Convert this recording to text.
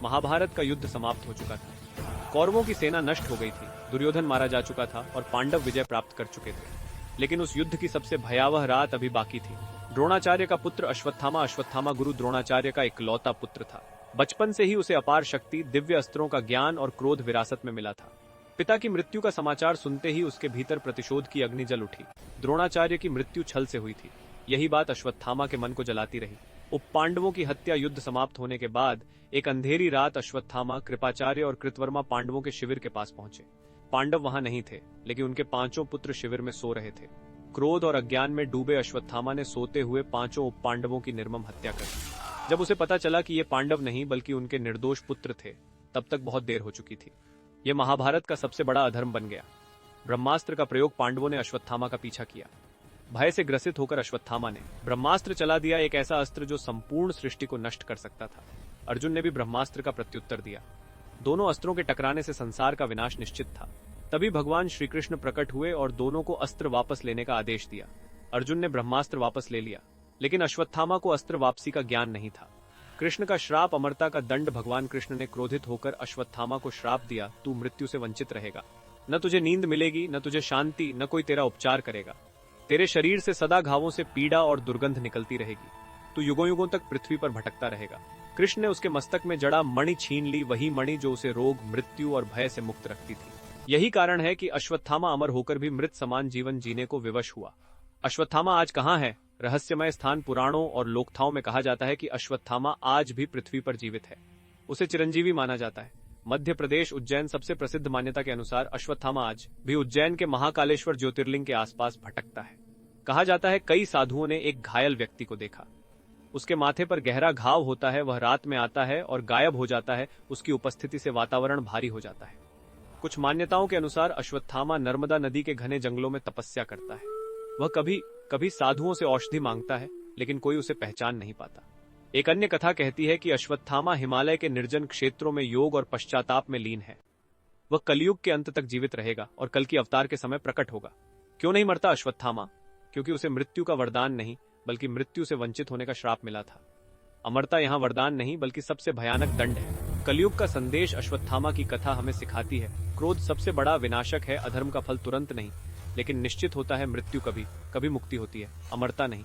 महाभारत का युद्ध समाप्त हो चुका था। कौरवों की सेना नष्ट हो गई थी, दुर्योधन मारा जा चुका था और पांडव विजय प्राप्त कर चुके थे। लेकिन उस युद्ध की सबसे भयावह रात अभी बाकी थी। द्रोणाचार्य का पुत्र अश्वत्थामा गुरु द्रोणाचार्य का इकलौता पुत्र था। बचपन से ही उसे अपार शक्ति, दिव्य अस्त्रों का ज्ञान और क्रोध विरासत में मिला था। पिता की मृत्यु का समाचार सुनते ही उसके भीतर प्रतिशोध की अग्नि जल उठी। द्रोणाचार्य की मृत्यु छल से हुई थी, यही बात अश्वत्थामा के मन को जलाती रही। उप पांडवों की हत्या युद्ध समाप्त होने के बाद एक अंधेरी रात अश्वत्थामा, कृपाचार्य और कृतवर्मा पांडवों के शिविर के पास पहुंचे। पांडव वहां नहीं थे, लेकिन उनके पांचों पुत्र शिविर में सो रहे थे। क्रोध और अज्ञान में डूबे अश्वत्थामा ने सोते हुए पांचों उप पांडवों की निर्मम हत्या कर दी। जब उसे पता चला कि ये पांडव नहीं बल्कि उनके निर्दोष पुत्र थे, तब तक बहुत देर हो चुकी थी। यह महाभारत का सबसे बड़ा अधर्म बन गया। ब्रह्मास्त्र का प्रयोग पांडवों ने अश्वत्थामा का पीछा किया। भय से ग्रसित होकर अश्वत्थामा ने ब्रह्मास्त्र चला दिया, एक ऐसा अस्त्र जो संपूर्ण सृष्टि को नष्ट कर सकता था। अर्जुन ने भी ब्रह्मास्त्र का प्रत्युत्तर दिया। दोनों अस्त्रों के टकराने से संसार का विनाश निश्चित था। तभी भगवान श्री कृष्ण प्रकट हुए और दोनों को अस्त्र वापस लेने का आदेश दिया। अर्जुन ने ब्रह्मास्त्र वापस ले लिया, लेकिन अश्वत्थामा को अस्त्र वापसी का ज्ञान नहीं था। कृष्ण का श्राप, अमरता का दंड। भगवान कृष्ण ने क्रोधित होकर अश्वत्थामा को श्राप दिया, तू मृत्यु से वंचित रहेगा। न तुझे नींद मिलेगी, न तुझे शांति, न कोई तेरा उपचार करेगा। तेरे शरीर से सदा घावों से पीड़ा और दुर्गंध निकलती रहेगी। तू युगों युगों तक पृथ्वी पर भटकता रहेगा। कृष्ण ने उसके मस्तक में जड़ा मणि छीन ली, वही मणि जो उसे रोग, मृत्यु और भय से मुक्त रखती थी। यही कारण है कि अश्वत्थामा अमर होकर भी मृत समान जीवन जीने को विवश हुआ। अश्वत्थामा आज कहाँ है? रहस्यमय स्थान। पुराणों और लोकथाओं में कहा जाता है कि अश्वत्थामा आज भी पृथ्वी पर जीवित है। उसे चिरंजीवी माना जाता है। मध्य प्रदेश उज्जैन सबसे प्रसिद्ध मान्यता के अनुसार अश्वत्थामा आज भी उज्जैन के महाकालेश्वर ज्योतिर्लिंग के आसपास भटकता है। कहा जाता है कई साधुओं ने एक घायल व्यक्ति को देखा। उसके माथे पर गहरा घाव होता है, वह रात में आता है और गायब हो जाता है। उसकी उपस्थिति से वातावरण भारी हो जाता है। कुछ मान्यताओं के अनुसार अश्वत्थामा नर्मदा नदी के घने जंगलों में तपस्या करता है। वह कभी कभी साधुओं से औषधि मांगता है, लेकिन कोई उसे पहचान नहीं पाता। एक अन्य कथा कहती है कि अश्वत्थामा हिमालय के निर्जन क्षेत्रों में योग और पश्चाताप में लीन है। वह कलयुग के अंत तक जीवित रहेगा और कल की अवतार के समय प्रकट होगा। क्यों नहीं मरता अश्वत्थामा? क्योंकि उसे मृत्यु का वरदान नहीं, बल्कि मृत्यु से वंचित होने का श्राप मिला था। अमरता यहाँ वरदान नहीं, बल्कि सबसे भयानक दंड है। कलयुग का संदेश अश्वत्थामा की कथा हमें सिखाती है, क्रोध सबसे बड़ा विनाशक है। अधर्म का फल तुरंत नहीं, लेकिन निश्चित होता है। मृत्यु कभी कभी मुक्ति होती है, अमरता नहीं।